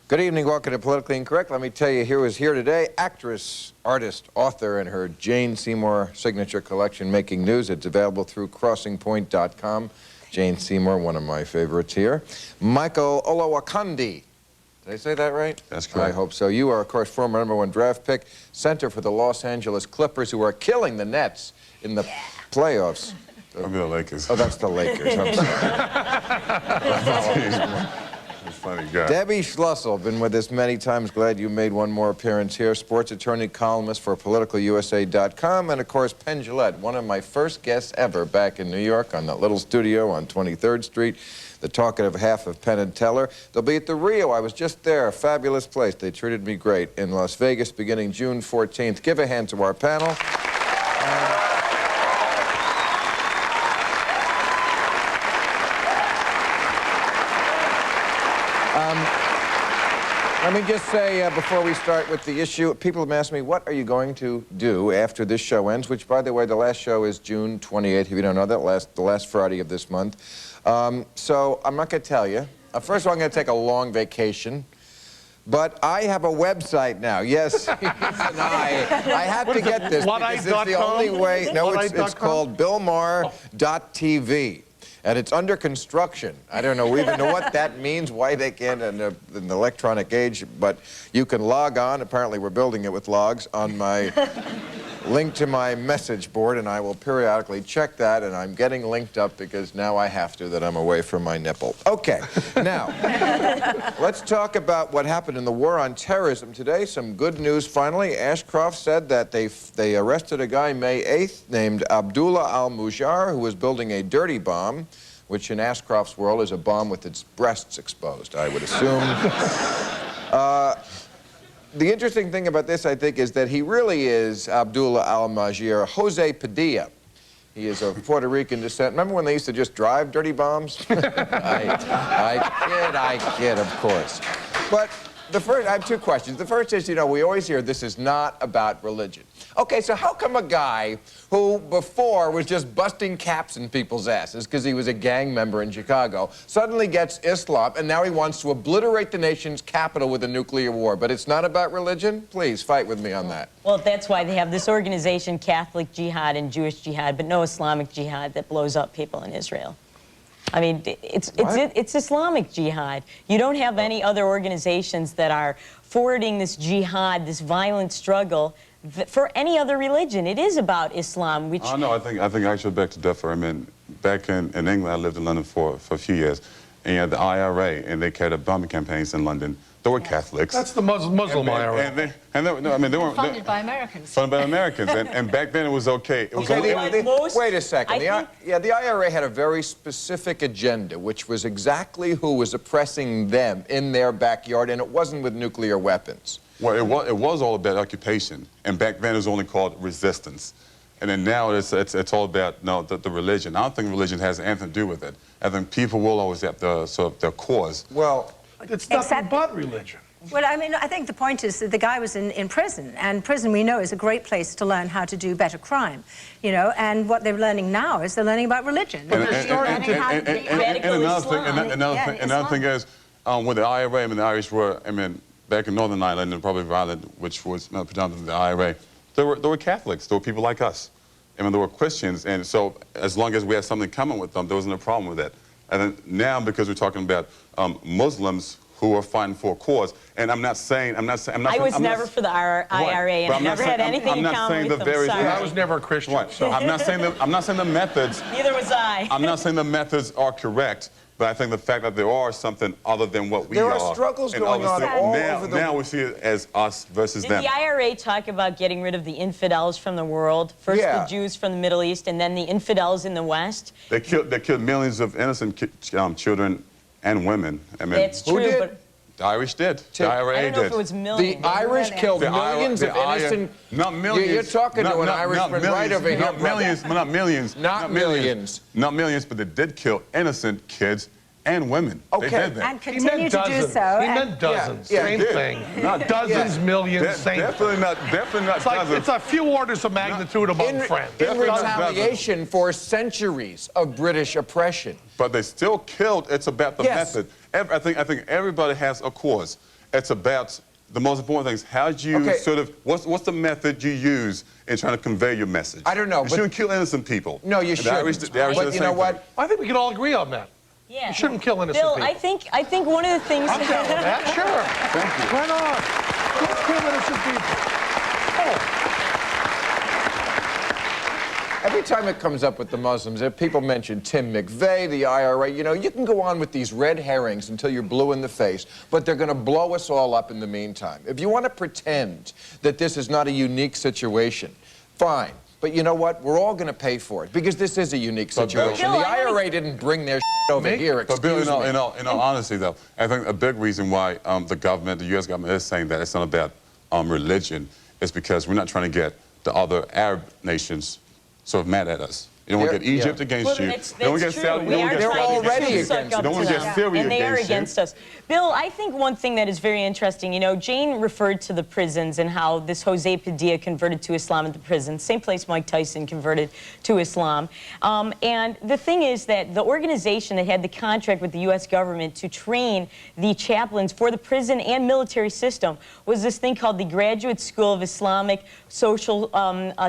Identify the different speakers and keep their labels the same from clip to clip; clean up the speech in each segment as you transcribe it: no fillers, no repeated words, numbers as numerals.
Speaker 1: Good evening, welcome to Politically Incorrect. Let me tell you who is here today. Actress, artist, author, and her Jane Seymour signature collection, Making News. It's available through crossingpoint.com. Jane Seymour, one of my favorites here. Michael Olowokandi. Did I say that right?
Speaker 2: That's correct.
Speaker 1: I hope so. You are, of course, former #1 draft pick, center for the Los Angeles Clippers, who are killing the Nets in the playoffs.
Speaker 2: I'll be the Lakers.
Speaker 1: Oh, that's the Lakers. I'm sorry.
Speaker 2: Funny guy.
Speaker 1: Debbie Schlussel, been with us many times. Glad you made one more appearance here. Sports attorney, columnist for PoliticalUSA.com, and of course, Penn, Jillette, one of my first guests ever back in New York on that little studio on 23rd Street, the talkative half of Penn and Teller. They'll be at the Rio. I was just there. A fabulous place. They treated me great in Las Vegas beginning June 14th. Give a hand to our panel. Let me just say, before we start with the issue, people have asked me, what are you going to do after this show ends? Which, by the way, the last show is June 28th, if you don't know that, the last Friday of this month. So I'm not going to tell you. First of all, I'm going to take a long vacation. But I have a website now. Yes, and I have to get this because it's the only way. No, it's called BillMaher.tv. And it's under construction. I don't know even know what that means, why they can't in the electronic age, but you can log on. Apparently, we're building it with logs on my link to my message board, and I will periodically check that, and I'm getting linked up because now I have to, that I'm away from my nipple. Okay, now, let's talk about what happened in the war on terrorism today. Some good news, finally. Ashcroft said that they arrested a guy May 8th named Abdullah al-Mujar, who was building a dirty bomb, which in Ashcroft's world is a bomb with its breasts exposed, I would assume. The interesting thing about this, I think, is that he really is Abdullah al-Mujar Jose Padilla. He is of Puerto Rican descent. Remember when they used to just drive dirty bombs? I kid, of course. But the first, I have two questions. The first is, you know, we always hear this is not about religion. Okay, so how come a guy who before was just busting caps in people's asses because he was a gang member in Chicago suddenly gets Islam and now he wants to obliterate the nation's capital with a nuclear war? But it's not about religion? Please, fight with me on that. Well,
Speaker 3: that's why they have this organization, Catholic Jihad and Jewish Jihad, but no Islamic Jihad that blows up people in Israel. I mean, it's Islamic Jihad. You don't have any other organizations that are forwarding this jihad, this violent struggle, for any other religion. It is about Islam, which...
Speaker 2: Oh, no, I think actually back to differ. I mean, back in England, I lived in London for a few years, and you had the IRA, and they carried out bombing campaigns in London. They were Catholics.
Speaker 4: That's the Muslim IRA.
Speaker 2: They weren't...
Speaker 5: Funded by Americans.
Speaker 2: Funded by Americans, and back then it was okay. It was
Speaker 1: wait a second. The IRA had a very specific agenda, which was exactly who was oppressing them in their backyard, and it wasn't with nuclear weapons.
Speaker 2: Well, it was all about occupation, and back then it was only called resistance. And then now it's all about the religion. I don't think religion has anything to do with it. I think people will always have their cause.
Speaker 1: Well,
Speaker 4: it's nothing but religion.
Speaker 5: Well, I mean, I think the point is that the guy was in prison, and prison, we know, is a great place to learn how to do better crime, you know, and what they're learning now is they're learning about religion.
Speaker 2: Another thing is, with the IRA, I mean, the Irish were, back in Northern Ireland and probably Ireland, which was predominantly the IRA, there were Catholics, there were people like us. I mean, there were Christians, and so as long as we had something in common with them, there wasn't a problem with that. And then now, because we're talking about Muslims who are fighting for a cause, and I was
Speaker 3: never for the IRA, and I never had anything in common with them.
Speaker 4: I was never a Christian.
Speaker 2: Right.
Speaker 4: So.
Speaker 2: I'm not saying the methods.
Speaker 3: Neither was I.
Speaker 2: I'm not saying the methods are correct, but I think the fact that there are something other than what we are.
Speaker 1: There are struggles going on all over the world.
Speaker 2: Now we see it as us versus them.
Speaker 3: Did the IRA talk about getting rid of the infidels from the world? First the Jews from the Middle East, and then the infidels in the West?
Speaker 2: They killed millions of innocent children and women.
Speaker 3: That's true.
Speaker 1: Who did?
Speaker 3: But
Speaker 2: the Irish did. The IRA
Speaker 3: I don't know if it was millions.
Speaker 1: The Irish killed millions of innocent...
Speaker 2: Not millions.
Speaker 1: You're talking to an Irishman right over here,
Speaker 2: Not millions, not millions.
Speaker 1: Not millions.
Speaker 2: Not millions, but they did kill innocent kids and women.
Speaker 1: Okay.
Speaker 2: They did that.
Speaker 5: And continue to do so.
Speaker 4: He meant dozens. Same thing.
Speaker 2: Not
Speaker 4: dozens, millions, same thing.
Speaker 2: Definitely not dozens.
Speaker 4: It's a few orders of magnitude among friends.
Speaker 1: In retaliation for centuries of British oppression.
Speaker 2: But they still killed. It's about the method. I think everybody has a cause. It's about the most important thing is how do you sort of, what's the method you use in trying to convey your message?
Speaker 1: I don't know.
Speaker 2: You shouldn't kill innocent people.
Speaker 1: No, you shouldn't.
Speaker 2: But
Speaker 1: you know what?
Speaker 4: I think we can all agree on that.
Speaker 3: Yeah.
Speaker 4: You shouldn't kill innocent
Speaker 3: Bill,
Speaker 4: people.
Speaker 3: I think one of the things.
Speaker 4: I'm down with that. Sure.
Speaker 2: Thank you.
Speaker 4: Why not? Don't kill innocent people. Oh.
Speaker 1: Every time it comes up with the Muslims, if people mention Tim McVeigh, the IRA, you know, you can go on with these red herrings until you're blue in the face, but they're going to blow us all up in the meantime. If you want to pretend that this is not a unique situation, fine. But you know what? We're all going to pay for it because this is a unique situation.
Speaker 3: Bill,
Speaker 1: the IRA didn't bring their over here.
Speaker 2: But Bill, in all honesty, though, I think a big reason why the government, the U.S. government, is saying that it's not about religion is because we're not trying to get the other Arab nations sort of mad at us. You don't want to get Egypt against you.
Speaker 3: That's
Speaker 2: You don't want to get Saudi.
Speaker 1: They're already against us.
Speaker 2: You don't want to get Syria
Speaker 3: and they are
Speaker 2: against you.
Speaker 3: against us. Bill, I think one thing that is very interesting, you know, Jane referred to the prisons and how this Jose Padilla converted to Islam at the prison, same place Mike Tyson converted to Islam. And the thing is that the organization that had the contract with the U.S. government to train the chaplains for the prison and military system was this thing called the Graduate School of Islamic Social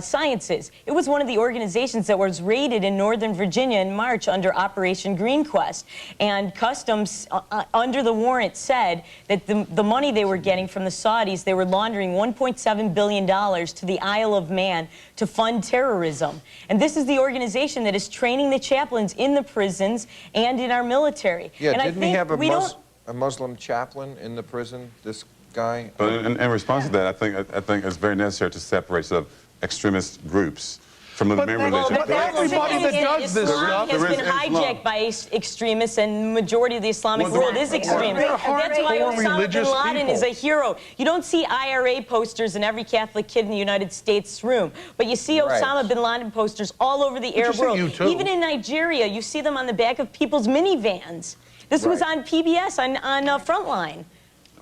Speaker 3: Sciences. It was one of the organizations that was raided in Northern Virginia in March under Operation Green Quest. And Customs, under the warrant, said that the money they were getting from the Saudis, they were laundering $1.7 billion to the Isle of Man to fund terrorism. And this is the organization that is training the chaplains in the prisons and in our military.
Speaker 1: Yeah,
Speaker 3: and
Speaker 1: didn't he have a Muslim chaplain in the prison, this guy?
Speaker 2: But in response to that, I think it's very necessary to separate sort of extremist groups from the main religion.
Speaker 4: But everybody that does this
Speaker 3: Islam
Speaker 4: stuff
Speaker 3: has been hijacked by extremists, and the majority of the Islamic world is extremist.
Speaker 4: They're
Speaker 3: That's why
Speaker 4: hardcore
Speaker 3: Osama bin
Speaker 4: religious
Speaker 3: Laden
Speaker 4: people.
Speaker 3: is a hero. You don't see IRA posters in every Catholic kid in the United States room, but you see Osama bin Laden posters all over the Arab world. Even in Nigeria, you see them on the back of people's minivans. This was on PBS on Frontline.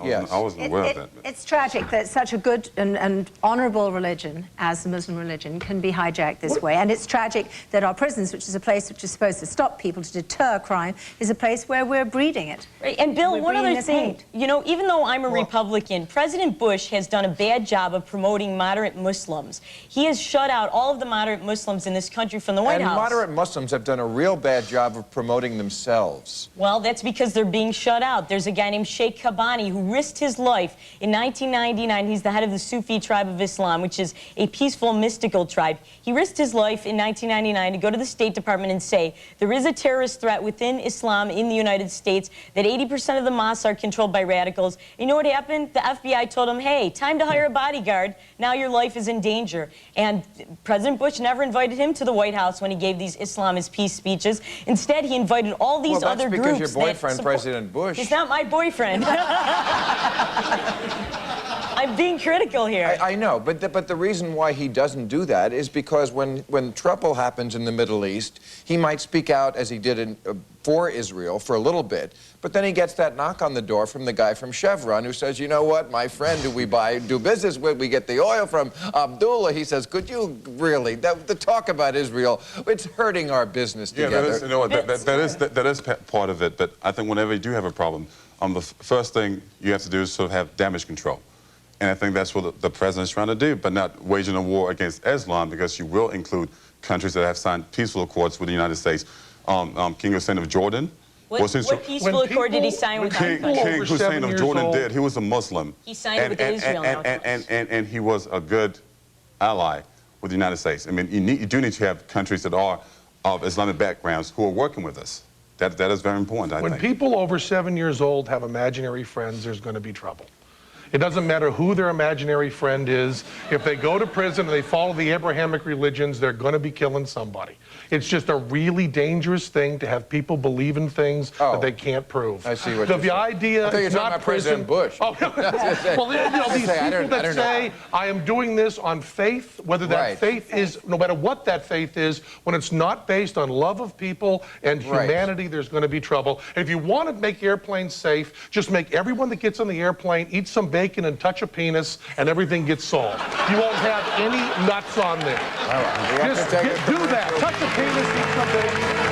Speaker 1: Yes.
Speaker 2: I wasn't aware of that.
Speaker 5: It's tragic that such a good and honorable religion as the Muslim religion can be hijacked this way. And it's tragic that our prisons, which is a place which is supposed to stop people, to deter crime, is a place where we're breeding it.
Speaker 3: Right. And Bill, one other thing,
Speaker 5: hate.
Speaker 3: you know, even though I'm a Republican, President Bush has done a bad job of promoting moderate Muslims. He has shut out all of the moderate Muslims in this country from the White House.
Speaker 1: And moderate Muslims have done a real bad job of promoting themselves.
Speaker 3: Well, that's because they're being shut out. There's a guy named Sheikh Kabani who risked his life in 1999. He's the head of the Sufi tribe of Islam, which is a peaceful, mystical tribe. He risked his life in 1999 to go to the State Department and say there is a terrorist threat within Islam in the United States, that 80% of the mosques are controlled by radicals. You know what happened? The FBI told him, hey, time to hire a bodyguard. Now your life is in danger. And President Bush never invited him to the White House when he gave these Islamist peace speeches. Instead, he invited all these other groups.
Speaker 1: Well, that's because your boyfriend, President Bush.
Speaker 3: He's not my boyfriend. I'm being critical here.
Speaker 1: I know, but the reason why he doesn't do that is because when trouble happens in the Middle East, he might speak out as he did for Israel for a little bit, but then he gets that knock on the door from the guy from Chevron who says, you know what, my friend who we do business with, we get the oil from, Abdullah, he says, could you really, the talk about Israel, it's hurting our business together.
Speaker 2: Yeah, that is, you know, that is part of it, but I think whenever you do have a problem, the first thing you have to do is sort of have damage control. And I think that's what the president's trying to do, but not waging a war against Islam, because you will include countries that have signed peaceful accords with the United States. King Hussein of Jordan.
Speaker 3: What peaceful accord did he sign with
Speaker 2: King Hussein of Jordan did. He was a Muslim.
Speaker 3: He signed it with Israel now.
Speaker 2: And he was a good ally with the United States. I mean, you do need to have countries that are of Islamic backgrounds who are working with us. That is very important, I think.
Speaker 4: When people over 7 years old have imaginary friends, there's going to be trouble. It doesn't matter who their imaginary friend is. If they go to prison and they follow the Abrahamic religions, they're going to be killing somebody. It's just a really dangerous thing to have people believe in things that they can't prove.
Speaker 1: I see what you're saying.
Speaker 4: The idea
Speaker 1: I thought you were
Speaker 4: is
Speaker 1: talking
Speaker 4: not
Speaker 1: about
Speaker 4: prison.
Speaker 1: President Bush.
Speaker 4: Well, you know, these people that say, I am doing this on faith, whether that faith is, no matter what that faith is, when it's not based on love of people and humanity, there's going to be trouble. And if you want to make airplanes safe, just make everyone that gets on the airplane eat some bacon and touch a penis, and everything gets solved. You won't have any nuts on there.
Speaker 1: All right.
Speaker 4: Just do that. Touch a penis, eat some bacon.